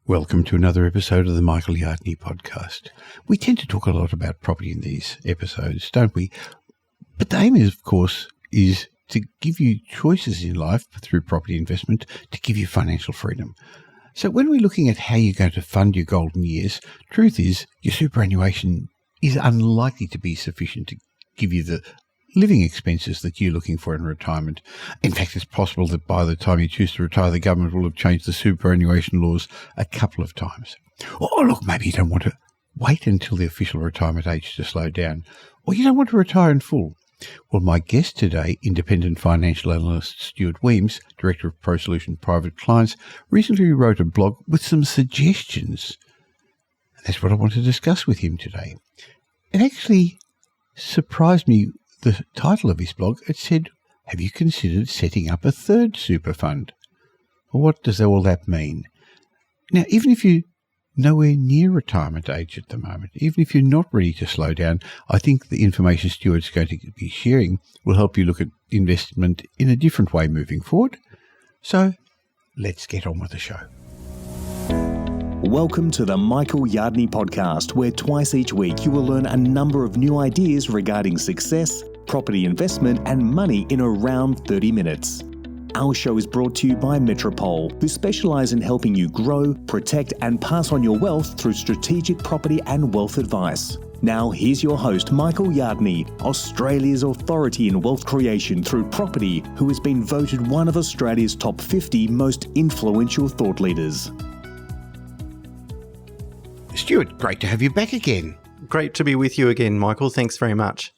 Welcome to another episode of the Michael Yardney podcast. We tend to talk a lot about property in these episodes, don't we? But the aim, of course, is to give you choices in life through property investment to give you financial freedom. So when we're looking at how you're going to fund your golden years, truth is your superannuation is unlikely to be sufficient to give you the living expenses that you're looking for in retirement. In fact, it's possible that by the time you choose to retire, the government will have changed the superannuation laws a couple of times. Or look, maybe you don't want to wait until the official retirement age to slow down, or you don't want to retire in full. Well, my guest today, independent financial analyst Stuart Wemyss, director of Prosolution Private Clients, recently wrote a blog with some suggestions. That's what I want to discuss with him today. It actually surprised me. The title of his blog, it said, "Have you considered setting up a third super fund?" Well, what does all that mean? Now, even if you're nowhere near retirement age at the moment, even if you're not ready to slow down, I think the information Stuart's going to be sharing will help you look at investment in a different way moving forward. So, let's get on with the show. Welcome to the Michael Yardney podcast, where twice each week you will learn a number of new ideas regarding success, property investment and money in around 30 minutes. Our show is brought to you by Metropole, who specialise in helping you grow, protect and pass on your wealth through strategic property and wealth advice. Now here's your host, Michael Yardney, Australia's authority in wealth creation through property, who has been voted one of Australia's top 50 most influential thought leaders. Stuart, great to have you back again. Great to be with you again, Michael. Thanks very much.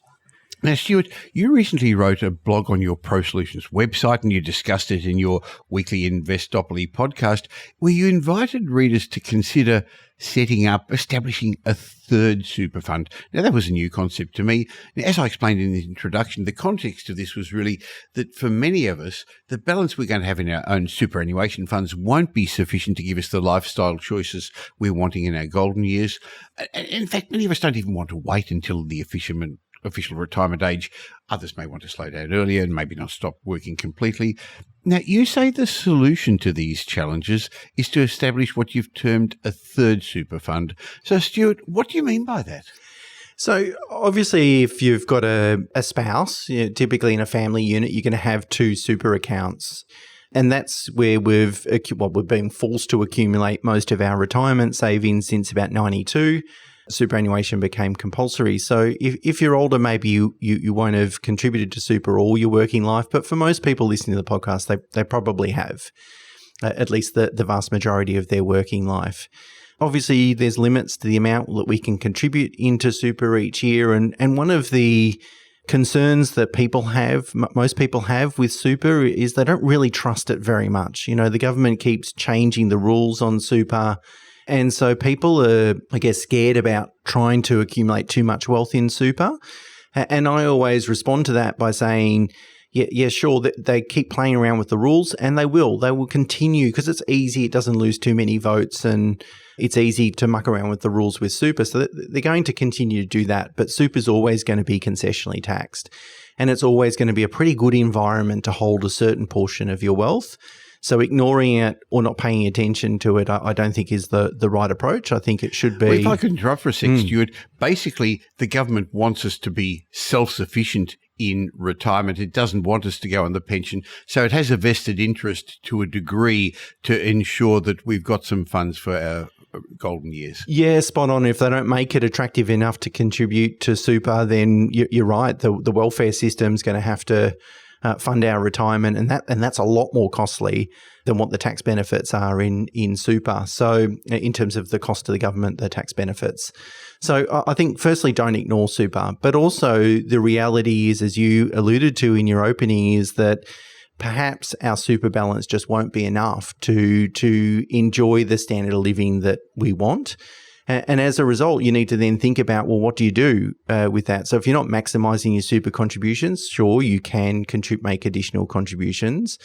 Now, Stuart, you recently wrote a blog on your ProSolutions website and you discussed it in your weekly Investopoly podcast, where you invited readers to consider establishing a third super fund. Now, that was a new concept to me. Now, as I explained in the introduction, the context of this was really that for many of us, the balance we're going to have in our own superannuation funds won't be sufficient to give us the lifestyle choices we're wanting in our golden years. In fact, many of us don't even want to wait until the official retirement age. Others may want to slow down earlier and maybe not stop working completely. Now, you say the solution to these challenges is to establish what you've termed a third super fund. So, Stuart, what do you mean by that? So, obviously, if you've got a spouse, typically in a family unit, you're going to have two super accounts. And that's where we've been forced to accumulate most of our retirement savings since about 92. Superannuation became compulsory. So if you're older, maybe you won't have contributed to super all your working life. But for most people listening to the podcast, they probably have, at least the vast majority of their working life. Obviously, there's limits to the amount that we can contribute into super each year. And one of the concerns that most people have with super is they don't really trust it very much. You know, the government keeps changing the rules on super. And so people are, I guess, scared about trying to accumulate too much wealth in super. And I always respond to that by saying, yeah, sure, they keep playing around with the rules and they will continue because it's easy. It doesn't lose too many votes and it's easy to muck around with the rules with super. So they're going to continue to do that. But super is always going to be concessionally taxed. And it's always going to be a pretty good environment to hold a certain portion of your wealth. So ignoring it or not paying attention to it, I don't think is the right approach. I think it should be... Well, if I could interrupt for a sec, Stuart, basically the government wants us to be self-sufficient in retirement. It doesn't want us to go on the pension. So it has a vested interest to a degree to ensure that we've got some funds for our golden years. Yeah, spot on. If they don't make it attractive enough to contribute to super, then you're right. The welfare system's going to have to fund our retirement, and that's a lot more costly than what the tax benefits are in super. So in terms of the cost to the government, the tax benefits. So I think firstly, don't ignore super, but also the reality is, as you alluded to in your opening, is that perhaps our super balance just won't be enough to enjoy the standard of living that we want. And as a result, you need to then think about, well, what do you do with that? So if you're not maximizing your super contributions, sure, you can make additional contributions.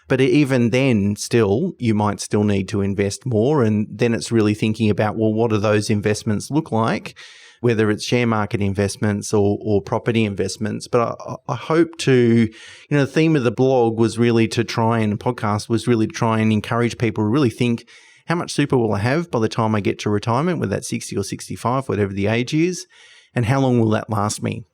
But even then, still, you might still need to invest more. And then it's really thinking about, well, what do those investments look like? Whether it's share market investments or property investments. But I hope to, the theme of the blog was really to try and encourage people to really think how much super will I have by the time I get to retirement, whether that's 60 or 65, whatever the age is, and how long will that last me?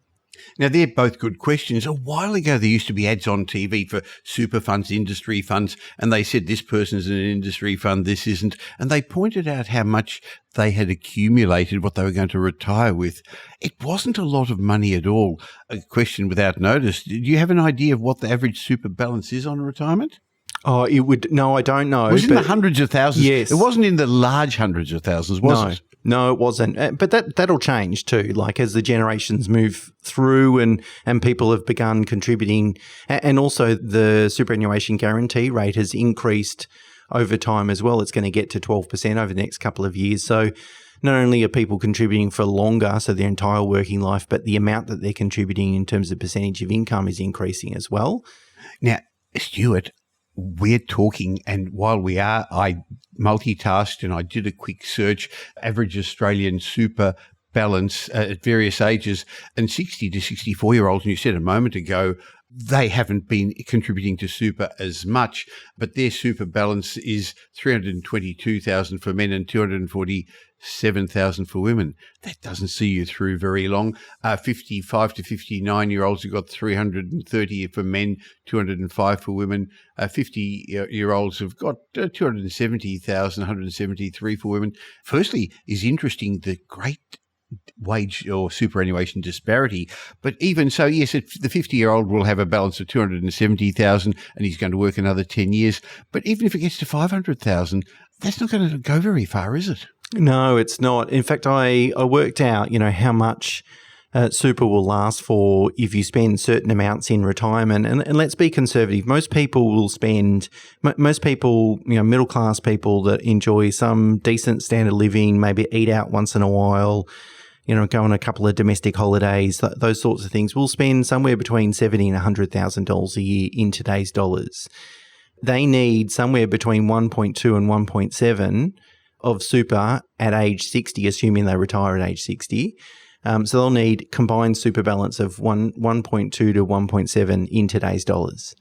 Now, they're both good questions. A while ago, there used to be ads on TV for super funds, industry funds, and they said this person's in an industry fund, this isn't. And they pointed out how much they had accumulated, what they were going to retire with. It wasn't a lot of money at all. A question without notice. Do you have an idea of what the average super balance is on retirement? Oh, it would. No, I don't know. It was in the hundreds of thousands. Yes. It wasn't in the large hundreds of thousands, was it? No, it wasn't. But that'll change too. Like as the generations move through and people have begun contributing, and also the superannuation guarantee rate has increased over time as well. It's going to get to 12% over the next couple of years. So not only are people contributing for longer, so their entire working life, but the amount that they're contributing in terms of percentage of income is increasing as well. Now, Stuart, we're talking, and while I multitasked and I did a quick search, average Australian super balance at various ages, and 60 to 64-year-olds, and you said a moment ago, they haven't been contributing to super as much, but their super balance is 322,000 for men and 247,000 for women. That doesn't see you through very long. 55 to 59-year-olds have got 330 for men, 205 for women. 50-year-olds have got 270,000, 173 for women. Firstly, is interesting the great wage or superannuation disparity. But even so, yes, the 50-year-old will have a balance of 270,000 and he's going to work another 10 years. But even if it gets to 500,000, that's not going to go very far, is it? No, it's not. In fact, I worked out, how much super will last for if you spend certain amounts in retirement. And let's be conservative. Most people will spend, middle-class people that enjoy some decent standard living, maybe eat out once in a while, go on a couple of domestic holidays, those sorts of things, will spend somewhere between $70,000 and $100,000 a year in today's dollars. They need somewhere between 1.2 and 1.7 of super at age 60, assuming they retire at age 60. So they'll need combined super balance of 1.2 to 1.7 in today's dollars.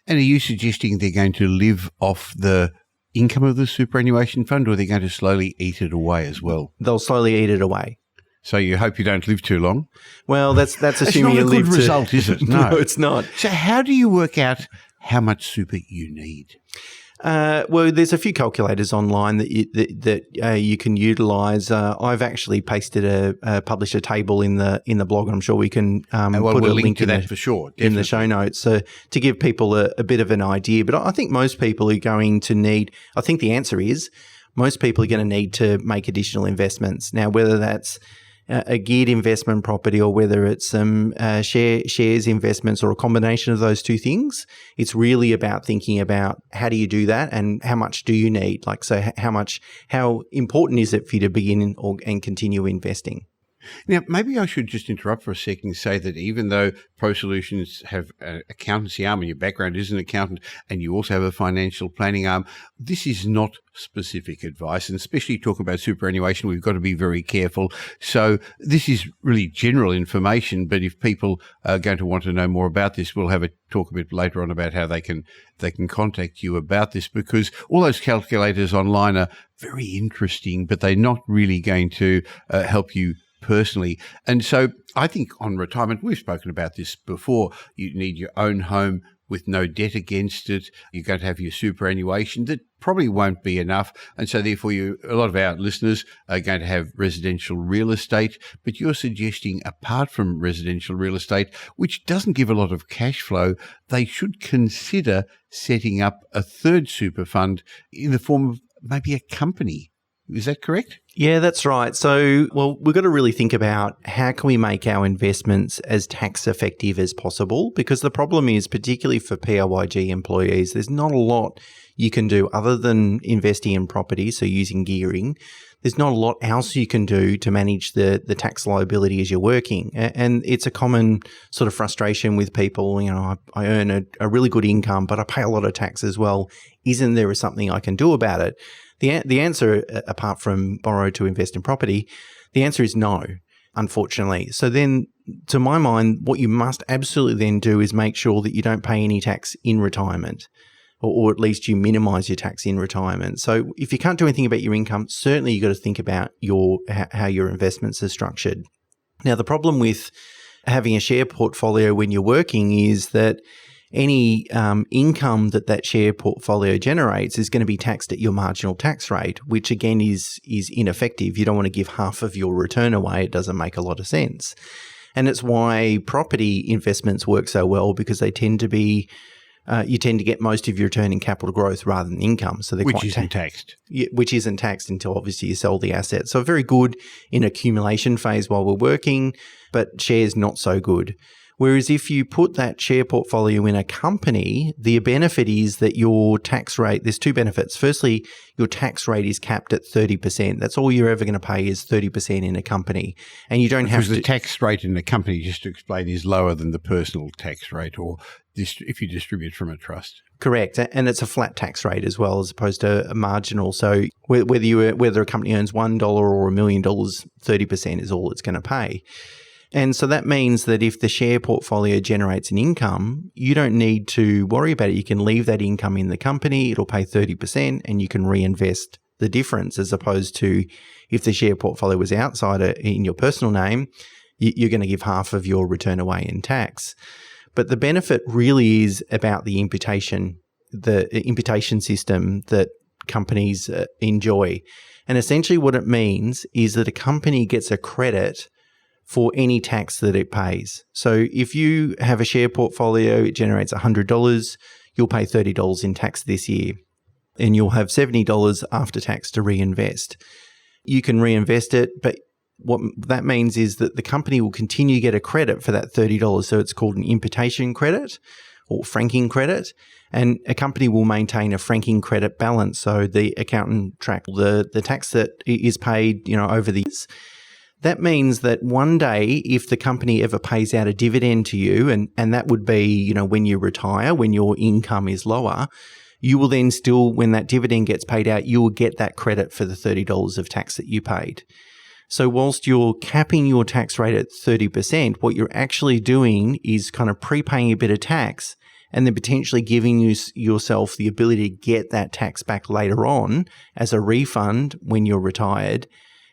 And are you suggesting they're going to live off the income of the superannuation fund, or they're going to slowly eat it away as well? They'll slowly eat it away. So you hope you don't live too long? Well, that's assuming you live. It's not a good result, is it? No, it's not. So how do you work out how much super you need? Well, there's a few calculators online that you can utilise. I've actually published a table in the blog, and I'm sure we can put a link to that for sure, in the show notes to give people a bit of an idea. But I think most people are going to need. I think the answer is most people are going to need to make additional investments now, whether that's a geared investment property or whether it's some shares investments or a combination of those two things. It's really about thinking about how do you do that and how much do you need? How important is it for you to begin and continue investing? Now, maybe I should just interrupt for a second and say that even though Prosolutions have an accountancy arm and your background is an accountant and you also have a financial planning arm, this is not specific advice. And especially talking about superannuation, we've got to be very careful. So this is really general information, but if people are going to want to know more about this, we'll have a talk a bit later on about how they can contact you about this, because all those calculators online are very interesting, but they're not really going to help you personally. And so I think on retirement, we've spoken about this before, you need your own home with no debt against it. You're going to have your superannuation. That probably won't be enough. And so therefore a lot of our listeners are going to have residential real estate, but you're suggesting apart from residential real estate, which doesn't give a lot of cash flow, they should consider setting up a third super fund in the form of maybe a company. Is that correct? Yeah, that's right. So, we've got to really think about how can we make our investments as tax effective as possible, because the problem is, particularly for PAYG employees, there's not a lot you can do other than investing in property, so using gearing. There's not a lot else you can do to manage the tax liability as you're working. And it's a common sort of frustration with people, I earn a really good income, but I pay a lot of tax as well. Isn't there something I can do about it? The answer, apart from borrow to invest in property, the answer is no, unfortunately. So then, to my mind, what you must absolutely then do is make sure that you don't pay any tax in retirement. or at least you minimize your tax in retirement. So if you can't do anything about your income, certainly you've got to think about how your investments are structured. Now, the problem with having a share portfolio when you're working is that any income that share portfolio generates is going to be taxed at your marginal tax rate, which again is ineffective. You don't want to give half of your return away. It doesn't make a lot of sense. And it's why property investments work so well, because they tend to be you tend to get most of your return in capital growth rather than income. So they're which isn't taxed. Which isn't taxed until obviously you sell the asset. So very good in accumulation phase while we're working, but shares not so good. Whereas if you put that share portfolio in a company, the benefit is that your tax rate, there's two benefits. Firstly, your tax rate is capped at 30%. That's all you're ever going to pay is 30% in a company. And you don't have to... Because the tax rate in the company, just to explain, is lower than the personal tax rate or if you distribute from a trust. Correct. And it's a flat tax rate as well, as opposed to a marginal. So whether a company earns $1 or $1 million, 30% is all it's going to pay. And so that means that if the share portfolio generates an income, you don't need to worry about it. You can leave that income in the company, it'll pay 30%, and you can reinvest the difference, as opposed to if the share portfolio was outside in your personal name, you're going to give half of your return away in tax. But the benefit really is about the imputation system that companies enjoy. And essentially what it means is that a company gets a credit for any tax that it pays. So if you have a share portfolio, it generates $100, you'll pay $30 in tax this year, and you'll have $70 after tax to reinvest. You can reinvest it, but what that means is that the company will continue to get a credit for that $30. So it's called an imputation credit or franking credit, and a company will maintain a franking credit balance. So the accountant track the tax that is paid, over the years. That means that one day, if the company ever pays out a dividend to you, and that would be, when you retire, when your income is lower, you will then still, when that dividend gets paid out, you will get that credit for the $30 of tax that you paid. So whilst you're capping your tax rate at 30%, what you're actually doing is kind of prepaying a bit of tax and then potentially giving yourself the ability to get that tax back later on as a refund when you're retired.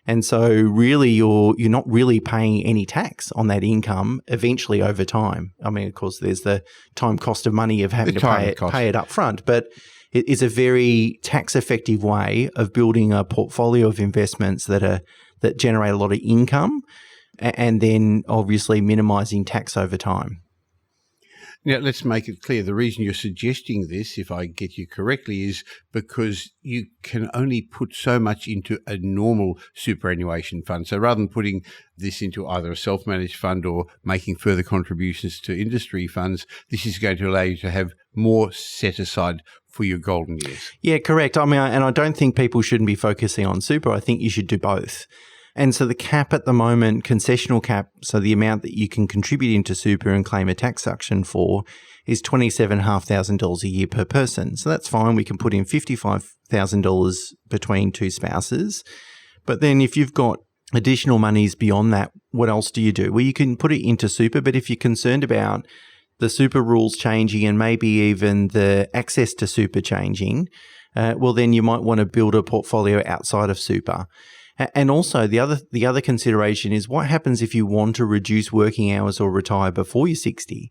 And so really you're not really paying any tax on that income eventually over time. I mean, of course, there's the time cost of money of having to pay it up front, but it is a very tax effective way of building a portfolio of investments that generate a lot of income and then obviously minimizing tax over time. Now, let's make it clear. The reason you're suggesting this, if I get you correctly, is because you can only put so much into a normal superannuation fund. So rather than putting this into either a self-managed fund or making further contributions to industry funds, this is going to allow you to have more set aside for your golden years. Yeah, correct. I mean, and I don't think people shouldn't be focusing on super. I think you should do both. And so the cap at the moment, concessional cap, so the amount that you can contribute into super and claim a tax deduction for, is $27,500 a year per person. So that's fine. We can put in $55,000 between two spouses. But then if you've got additional monies beyond that, what else do you do? Well, you can put it into super, but if you're concerned about the super rules changing and maybe even the access to super changing, well, then you might want to build a portfolio outside of super. And also the other consideration is what happens if you want to reduce working hours or retire before you're 60?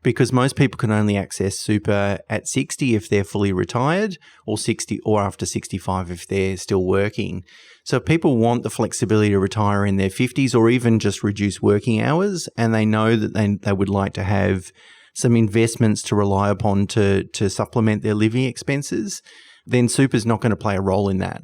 Because most people can only access super at 60 if they're fully retired, or 60 or after 65 if they're still working. So if people want the flexibility to retire in their 50s or even just reduce working hours, and they know that they would like to have some investments to rely upon to supplement their living expenses, then super is not going to play a role in that.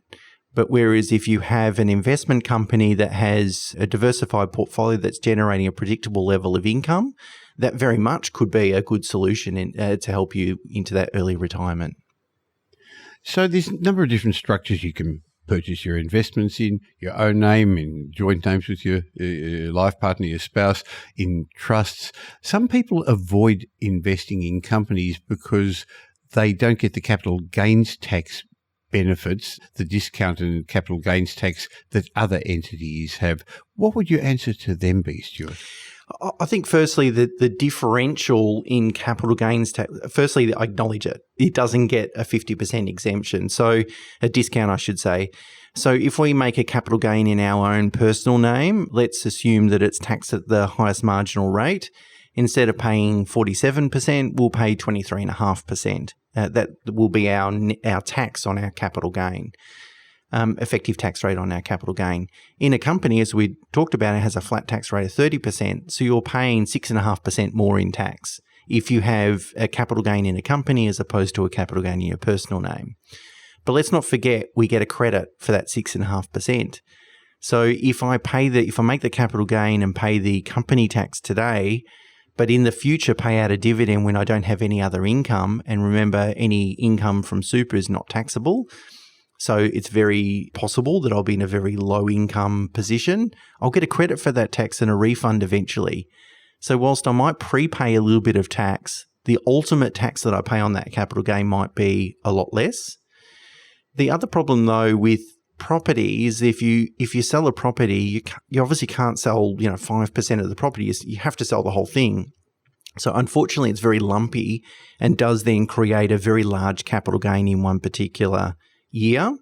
But whereas if you have an investment company that has a diversified portfolio that's generating a predictable level of income, that very much could be a good solution to help you into that early retirement. So there's a number of different structures you can purchase your investments in: your own name, in joint names with your life partner, your spouse, in trusts. Some people avoid investing in companies because they don't get the capital gains tax benefits, the discount and capital gains tax that other entities have. What would your answer to them be, Stuart? I think firstly, the differential in capital gains tax, firstly, I acknowledge it. It doesn't get a 50% exemption. So a discount, I should say. So if we make a capital gain in our own personal name, let's assume that it's taxed at the highest marginal rate. Instead of paying 47%, we'll pay 23.5%. That will be our tax on our capital gain. Effective tax rate on our capital gain. In a company, as we talked about, it has a flat tax rate of 30%, so you're paying 6.5% more in tax if you have a capital gain in a company as opposed to a capital gain in your personal name. But let's not forget, we get a credit for that 6.5%. So if I make the capital gain and pay the company tax today, but in the future pay out a dividend when I don't have any other income, and remember, any income from super is not taxable, so it's very possible that I'll be in a very low income position. I'll get a credit for that tax and a refund eventually. So whilst I might prepay a little bit of tax, the ultimate tax that I pay on that capital gain might be a lot less. The other problem though with property is if you sell a property, you obviously can't sell 5% of the property. You have to sell the whole thing. So unfortunately, it's very lumpy and does then create a very large capital gain in one particular year.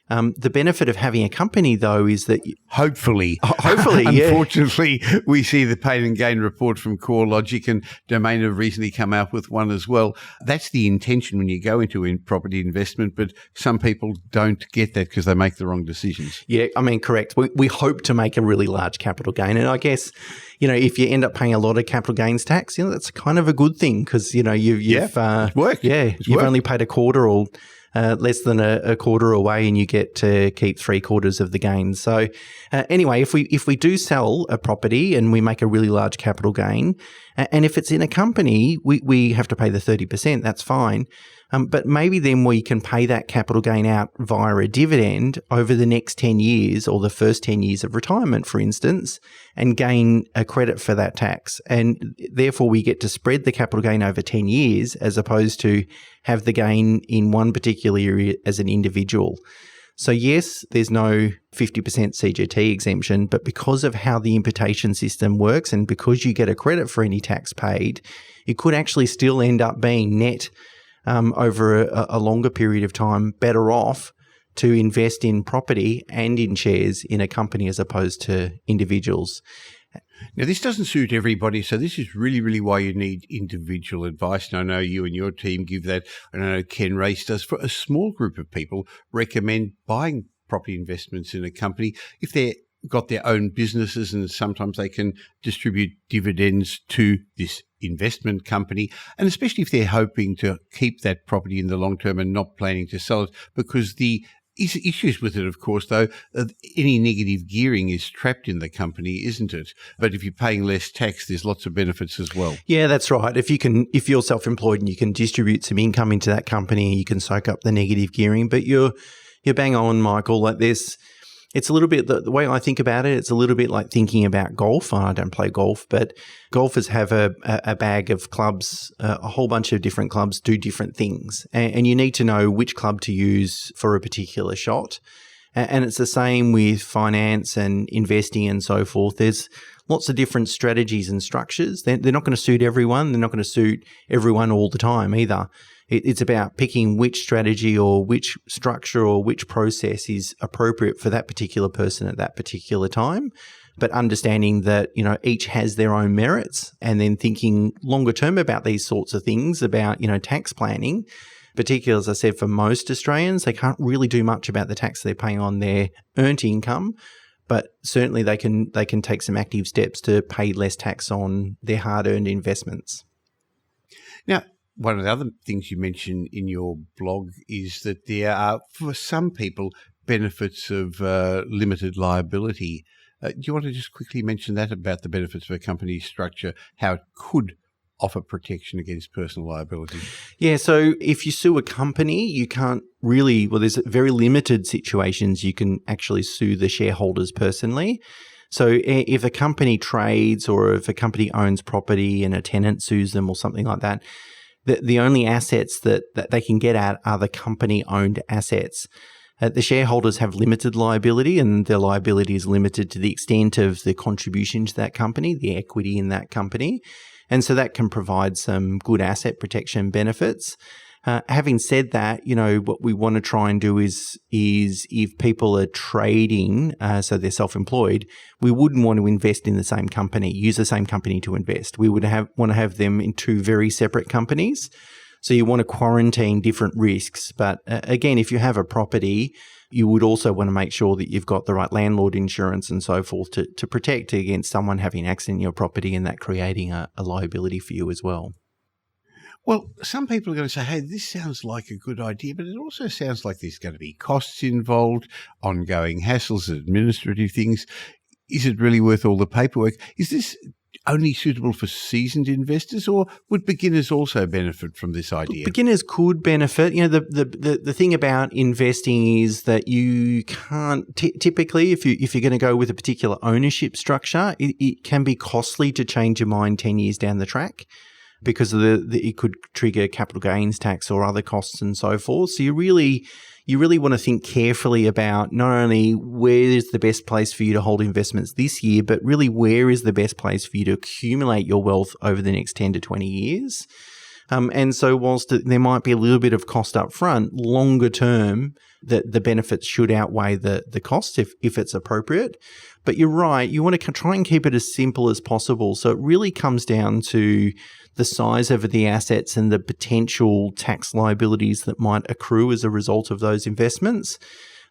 The benefit of having a company, though, is that hopefully, yeah. Unfortunately, we see the pain and gain report from CoreLogic, and Domain have recently come out with one as well. That's the intention when you go into property investment, but some people don't get that because they make the wrong decisions. Yeah, I mean, correct. We hope to make a really large capital gain, and I guess if you end up paying a lot of capital gains tax, that's kind of a good thing because you've it's worked. Yeah, you've only paid a quarter or less than a quarter away, and you get to keep 3/4 of the gains. So anyway, if we do sell a property and we make a really large capital gain, and if it's in a company, we have to pay the 30%, that's fine. But maybe then we can pay that capital gain out via a dividend over the next 10 years or the first 10 years of retirement, for instance, and gain a credit for that tax. And therefore, we get to spread the capital gain over 10 years as opposed to have the gain in one particular year as an individual. So yes, there's no 50% CGT exemption, but because of how the imputation system works and because you get a credit for any tax paid, it could actually still end up being net over a longer period of time, better off to invest in property and in shares in a company as opposed to individuals. Now, this doesn't suit everybody, so this is really, really why you need individual advice. And I know you and your team give that. And I know Ken Race does. For a small group of people, recommend buying property investments in a company if they're got their own businesses, and sometimes they can distribute dividends to this investment company, and especially if they're hoping to keep that property in the long term and not planning to sell it, because the issues with it, of course, though, any negative gearing is trapped in the company, isn't it? But if you're paying less tax, there's lots of benefits as well. Yeah, that's right. If you're self-employed and you can distribute some income into that company, you can soak up the negative gearing. But you're bang on, Michael. Like this, it's a little bit, the way I think about it, it's a little bit like thinking about golf. I don't play golf, but golfers have a bag of clubs, a whole bunch of different clubs do different things. And you need to know which club to use for a particular shot. And it's the same with finance and investing and so forth. There's lots of different strategies and structures. They're not going to suit everyone. They're not going to suit everyone all the time either. It's about picking which strategy or which structure or which process is appropriate for that particular person at that particular time, but understanding that, each has their own merits, and then thinking longer term about these sorts of things, about, tax planning. Particularly, as I said, for most Australians, they can't really do much about the tax they're paying on their earned income, but certainly they can take some active steps to pay less tax on their hard-earned investments. Now, one of the other things you mentioned in your blog is that there are, for some people, benefits of limited liability. Do you want to just quickly mention that about the benefits of a company structure, how it could offer protection against personal liability? Yeah, so if you sue a company, you can't really, there's very limited situations you can actually sue the shareholders personally. So if a company trades or if a company owns property and a tenant sues them or something like that, the only assets that they can get at are the company-owned assets. The shareholders have limited liability, and their liability is limited to the extent of the contribution to that company, the equity in that company. And so that can provide some good asset protection benefits. Having said that, what we want to try and do is if people are trading, so they're self-employed, we wouldn't want to invest in the same company, use the same company to invest. We would want to have them in two very separate companies. So you want to quarantine different risks. But again, if you have a property, you would also want to make sure that you've got the right landlord insurance and so forth to protect against someone having an accident in your property and that creating a liability for you as well. Well, some people are going to say, hey, this sounds like a good idea, but it also sounds like there's going to be costs involved, ongoing hassles, administrative things. Is it really worth all the paperwork? Is this only suitable for seasoned investors, or would beginners also benefit from this idea? Beginners could benefit. The thing about investing is that you can't typically, if you're going to go with a particular ownership structure, it can be costly to change your mind 10 years down the track, because of it could trigger capital gains tax or other costs and so forth. So you really want to think carefully about not only where is the best place for you to hold investments this year, but really where is the best place for you to accumulate your wealth over the next 10 to 20 years. And so whilst there might be a little bit of cost up front, longer term, the benefits should outweigh the cost if it's appropriate. But you're right, you want to try and keep it as simple as possible. So it really comes down to the size of the assets and the potential tax liabilities that might accrue as a result of those investments.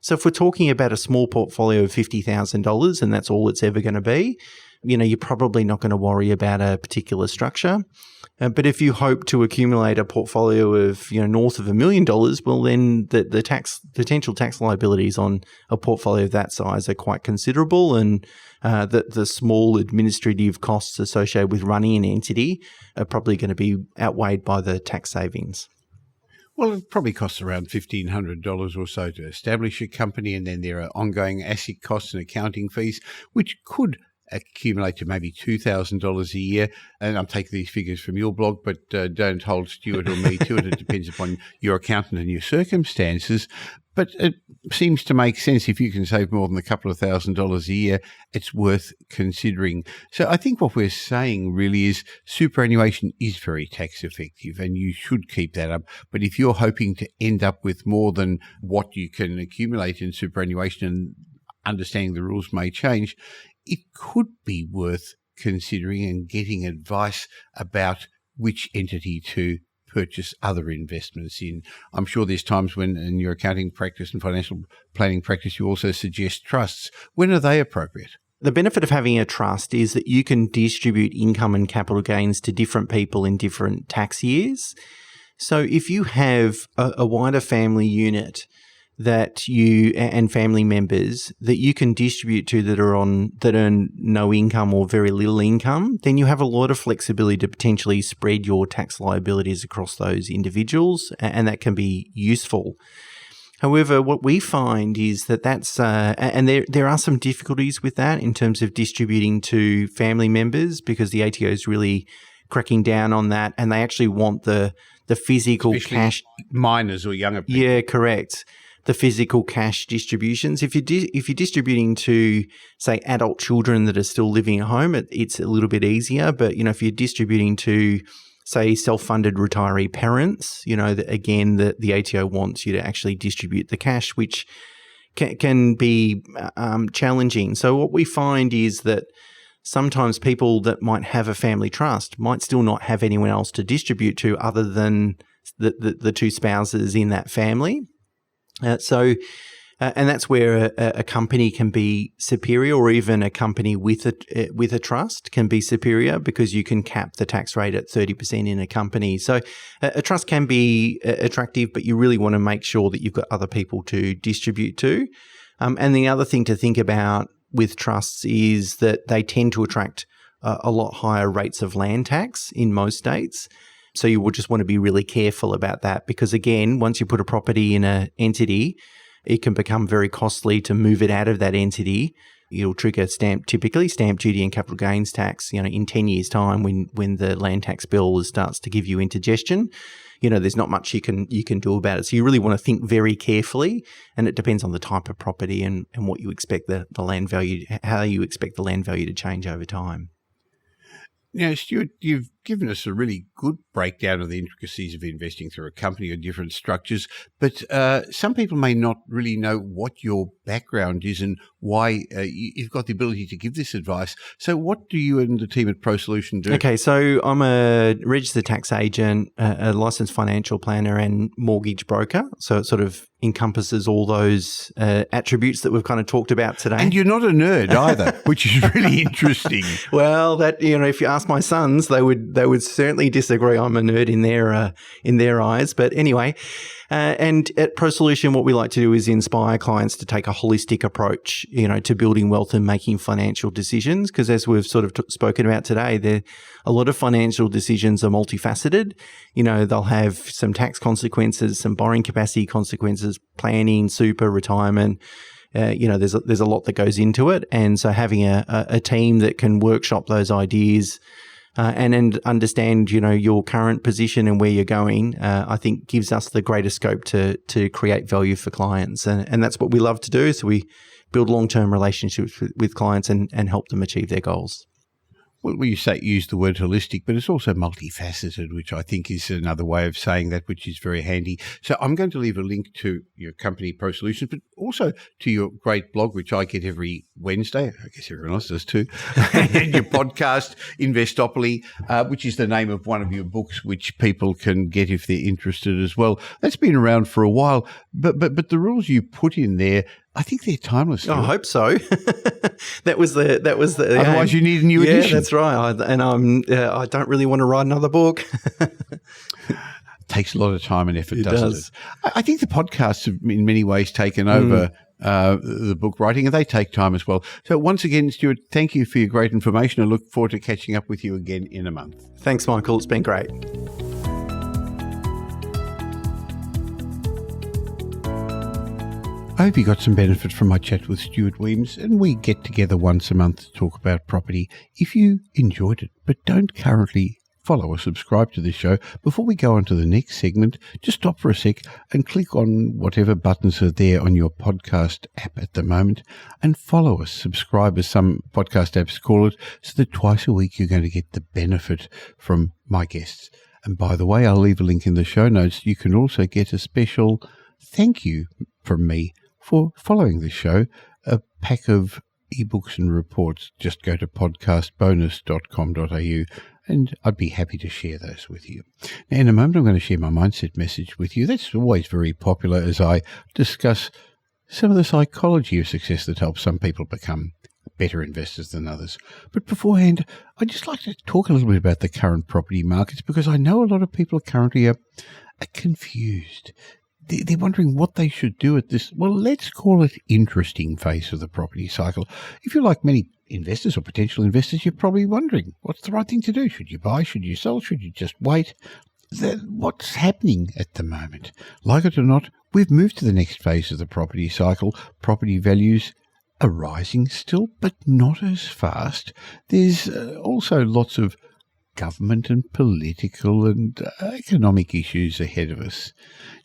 So if we're talking about a small portfolio of $50,000 and that's all it's ever going to be, you're probably not going to worry about a particular structure. But if you hope to accumulate a portfolio of north of $1 million, well, then the potential tax liabilities on a portfolio of that size are quite considerable, and the small administrative costs associated with running an entity are probably going to be outweighed by the tax savings. Well, it probably costs around $1,500 or so to establish a company, and then there are ongoing asset costs and accounting fees, which could accumulate to maybe $2,000 a year. And I'm taking these figures from your blog, but don't hold Stuart or me to it. It depends upon your accountant and your circumstances. But it seems to make sense. If you can save more than a couple of $1,000s a year, it's worth considering. So I think what we're saying really is superannuation is very tax effective, and you should keep that up. But if you're hoping to end up with more than what you can accumulate in superannuation, and understanding the rules may change, it could be worth considering and getting advice about which entity to purchase other investments in. I'm sure there's times when in your accounting practice and financial planning practice you also suggest trusts. When are they appropriate? The benefit of having a trust is that you can distribute income and capital gains to different people in different tax years. So if you have a wider family unit that you and family members that you can distribute to that earn no income or very little income, then you have a lot of flexibility to potentially spread your tax liabilities across those individuals, and that can be useful. However, what we find is that's and there are some difficulties with that in terms of distributing to family members, because the ATO is really cracking down on that, and they actually want the physical especially cash. Minors or younger people. Yeah, correct. The physical cash distributions. If you're distributing to, say, adult children that are still living at home, it's a little bit easier. But if you're distributing to, say, self-funded retiree parents, the ATO wants you to actually distribute the cash, which can be challenging. So what we find is that sometimes people that might have a family trust might still not have anyone else to distribute to other than the two spouses in that family. And that's where a company can be superior, or even a company with a trust can be superior, because you can cap the tax rate at 30% in a company. So a trust can be attractive, but you really want to make sure that you've got other people to distribute to. And the other thing to think about with trusts is that they tend to attract a lot higher rates of land tax in most states. So you will just want to be really careful about that, because again, once you put a property in an entity, it can become very costly to move it out of that entity It'll trigger typically stamp duty and capital gains tax, in 10 years' time when the land tax bill starts to give you indigestion. There's not much you can do about it. So you really want to think very carefully, and it depends on the type of property and what you expect the land value, how you expect the land value to change over time. Now, Stuart, you've given us a really good breakdown of the intricacies of investing through a company or different structures, but some people may not really know what your background is and why you've got the ability to give this advice. So what do you and the team at Prosolution do? Okay, so I'm a registered tax agent, a licensed financial planner and mortgage broker. So it sort of encompasses all those attributes that we've kind of talked about today. And you're not a nerd either, which is really interesting. Well, that if you ask my sons, they would certainly disagree. I'm a nerd in their eyes. But anyway, and at Prosolution, what we like to do is inspire clients to take a holistic approach, to building wealth and making financial decisions. Because as we've sort of spoken about today, a lot of financial decisions are multifaceted. They'll have some tax consequences, some borrowing capacity consequences, planning, super, retirement. There's a lot that goes into it. And so having a team that can workshop those ideas and understand, your current position and where you're going, I think gives us the greater scope to create value for clients. And that's what we love to do. So we build long-term relationships with clients and help them achieve their goals. Well, you use the word holistic, but it's also multifaceted, which I think is another way of saying that, which is very handy. So I'm going to leave a link to your company, Prosolution, but also to your great blog, which I get every Wednesday. I guess everyone else does too. And your podcast, Investopoly, which is the name of one of your books, which people can get if they're interested as well. That's been around for a while, but the rules you put in there, I think they're timeless. I hope so. That was the. Otherwise, you need a new edition. Yeah, that's right. I don't really want to write another book. Takes a lot of time and effort, It doesn't does. it? I think the podcasts have in many ways taken over the book writing, and they take time as well. So once again, Stuart, thank you for your great information. I look forward to catching up with you again in a month. Thanks, Michael. It's been great. I hope you got some benefit from my chat with Stuart Wemyss, and we get together once a month to talk about property. If you enjoyed it but don't currently follow or subscribe to this show, before we go on to the next segment, just stop for a sec and click on whatever buttons are there on your podcast app at the moment and follow us, subscribe as some podcast apps call it, so that twice a week you're going to get the benefit from my guests. And by the way, I'll leave a link in the show notes. You can also get a special thank you from me for following the show, a pack of ebooks and reports. Just go to podcastbonus.com.au and I'd be happy to share those with you. Now, in a moment, I'm going to share my mindset message with you. That's always very popular as I discuss some of the psychology of success that helps some people become better investors than others. But beforehand, I'd just like to talk a little bit about the current property markets, because I know a lot of people currently are confused. They're wondering what they should do at this, well, let's call it interesting phase of the property cycle. If you're like many investors or potential investors, you're probably wondering, what's the right thing to do? Should you buy? Should you sell? Should you just wait? What's happening at the moment? Like it or not, we've moved to the next phase of the property cycle. Property values are rising still, but not as fast. There's also lots of government and political and economic issues ahead of us.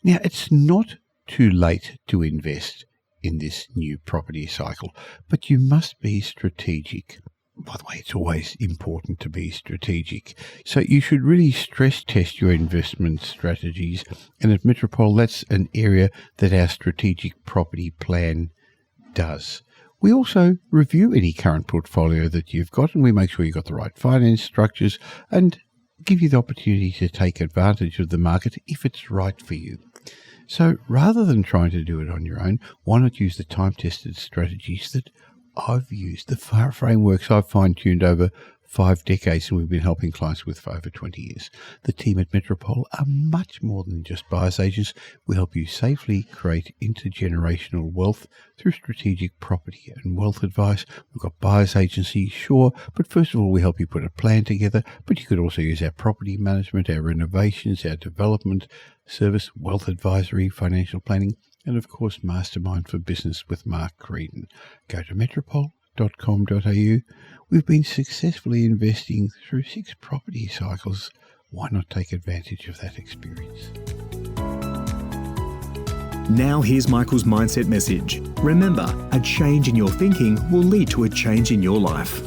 Now, it's not too late to invest in this new property cycle, but you must be strategic. By the way, it's always important to be strategic. So you should really stress test your investment strategies. And at Metropole, that's an area that our strategic property plan does. We also review any current portfolio that you've got, and we make sure you've got the right finance structures and give you the opportunity to take advantage of the market if it's right for you. So rather than trying to do it on your own, why not use the time-tested strategies that I've used, the frameworks I've fine-tuned over 5 decades, and we've been helping clients with for over 20 years. The team at Metropole are much more than just buyer's agents. We help you safely create intergenerational wealth through strategic property and wealth advice. We've got buyer's agency, sure, but first of all, we help you put a plan together. But you could also use our property management, our renovations, our development service, wealth advisory, financial planning, and of course, Mastermind for Business with Mark Creedon. Go to Metropole.com.au bonus.com.au, we've been successfully investing through 6 property cycles. Why not take advantage of that experience? Now here's Michael's mindset message. Remember, a change in your thinking will lead to a change in your life.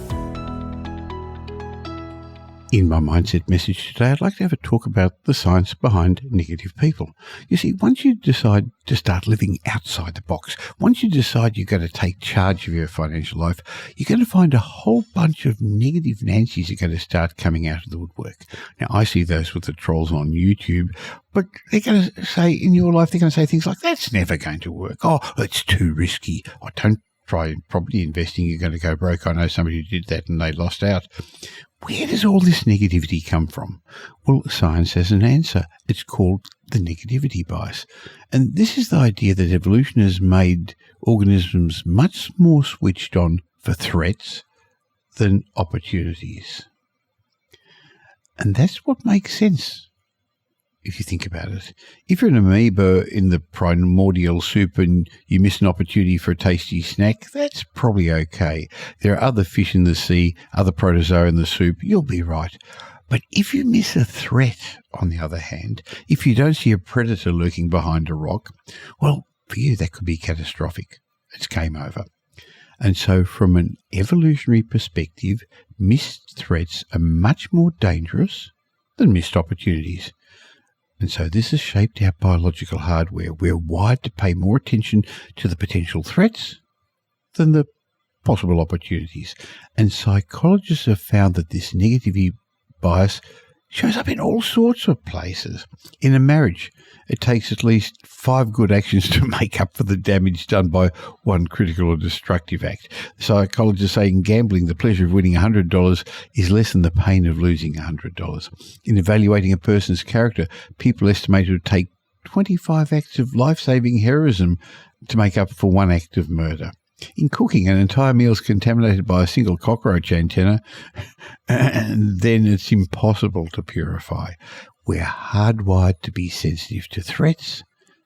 In my mindset message today, I'd like to have a talk about the science behind negative people. You see, once you decide to start living outside the box, once you decide you're going to take charge of your financial life, you're going to find a whole bunch of negative Nancy's are going to start coming out of the woodwork. Now, I see those with the trolls on YouTube, but they're going to say, in your life, they're going to say things like, that's never going to work. Oh, it's too risky. I don't try property investing. You're going to go broke. I know somebody who did that and they lost out. Where does all this negativity come from? Well, science has an answer. It's called the negativity bias. And this is the idea that evolution has made organisms much more switched on for threats than opportunities. And that's what makes sense, if you think about it. If you're an amoeba in the primordial soup and you miss an opportunity for a tasty snack, that's probably okay. There are other fish in the sea, other protozoa in the soup, you'll be right. But if you miss a threat, on the other hand, if you don't see a predator lurking behind a rock, well, for you that could be catastrophic. It's game over. And so from an evolutionary perspective, missed threats are much more dangerous than missed opportunities. And so this has shaped our biological hardware. We're wired to pay more attention to the potential threats than the possible opportunities. And psychologists have found that this negativity bias shows up in all sorts of places. In a marriage, it takes at least 5 good actions to make up for the damage done by one critical or destructive act. Psychologists say in gambling, the pleasure of winning $100 is less than the pain of losing $100. In evaluating a person's character, people estimate it would take 25 acts of life-saving heroism to make up for 1 act of murder. In cooking, an entire meal is contaminated by a single cockroach antenna, and then it's impossible to purify. We're hardwired to be sensitive to threats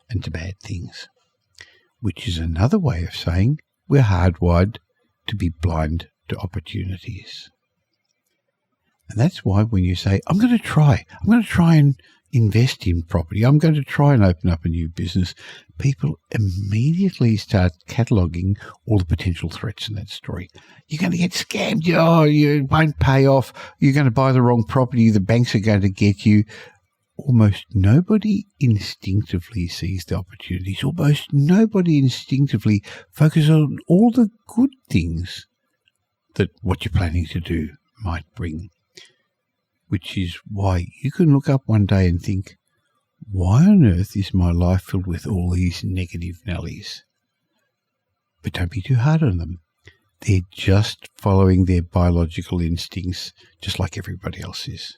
and to bad things, which is another way of saying we're hardwired to be blind to opportunities. And that's why when you say, I'm going to try and invest in property, I'm going to try and open up a new business, people immediately start cataloguing all the potential threats in that story. You're going to get scammed. Oh, you won't pay off. You're going to buy the wrong property. The banks are going to get you. Almost nobody instinctively sees the opportunities. Almost nobody instinctively focuses on all the good things that what you're planning to do might bring. Which is why you can look up one day and think, why on earth is my life filled with all these negative Nellies? But don't be too hard on them. They're just following their biological instincts, just like everybody else is.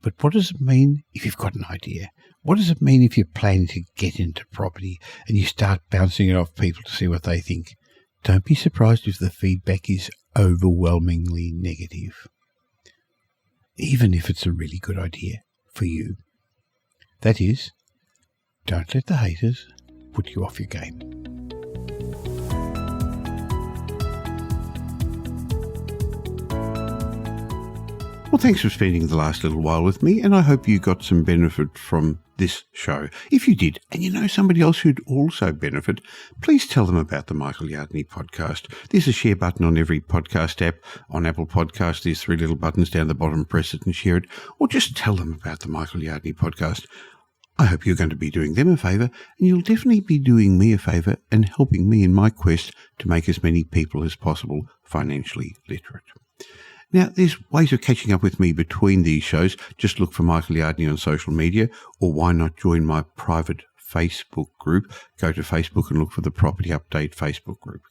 But what does it mean if you've got an idea? What does it mean if you're planning to get into property and you start bouncing it off people to see what they think? Don't be surprised if the feedback is overwhelmingly negative, even if it's a really good idea for you. That is, don't let the haters put you off your game. Well, thanks for spending the last little while with me, and I hope you got some benefit from this show. If you did, and you know somebody else who'd also benefit, please tell them about the Michael Yardney podcast. There's a share button on every podcast app. On Apple Podcasts, there's 3 little buttons down the bottom. Press it and share it, or just tell them about the Michael Yardney podcast. I hope you're going to be doing them a favour, and you'll definitely be doing me a favour and helping me in my quest to make as many people as possible financially literate. Now, there's ways of catching up with me between these shows. Just look for Michael Yardney on social media, or why not join my private Facebook group? Go to Facebook and look for the Property Update Facebook group.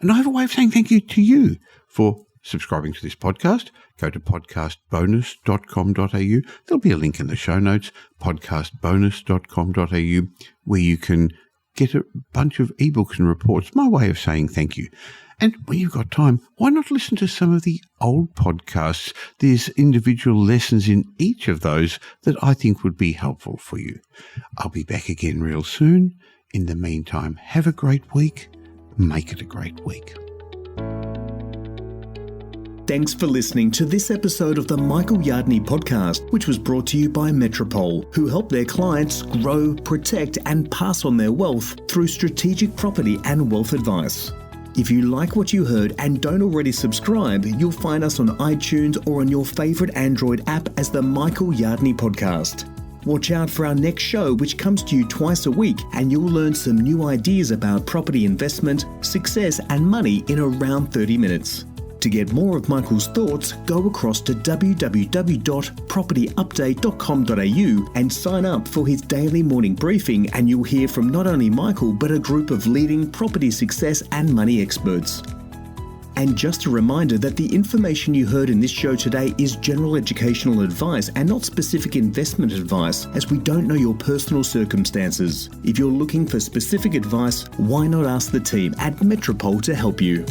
And I have a way of saying thank you to you for subscribing to this podcast. Go to podcastbonus.com.au. There'll be a link in the show notes, podcastbonus.com.au, where you can get a bunch of ebooks and reports. My way of saying thank you. And when you've got time, why not listen to some of the old podcasts? There's individual lessons in each of those that I think would be helpful for you. I'll be back again real soon. In the meantime, have a great week. Make it a great week. Thanks for listening to this episode of the Michael Yardney podcast, which was brought to you by Metropole, who help their clients grow, protect, and pass on their wealth through strategic property and wealth advice. If you like what you heard and don't already subscribe, you'll find us on iTunes or on your favourite Android app as the Michael Yardney podcast. Watch out for our next show, which comes to you twice a week, and you'll learn some new ideas about property investment, success, and money in around 30 minutes. To get more of Michael's thoughts, go across to www.propertyupdate.com.au and sign up for his daily morning briefing, and you'll hear from not only Michael but a group of leading property success and money experts. And just a reminder that the information you heard in this show today is general educational advice and not specific investment advice, as we don't know your personal circumstances. If you're looking for specific advice, why not ask the team at Metropole to help you?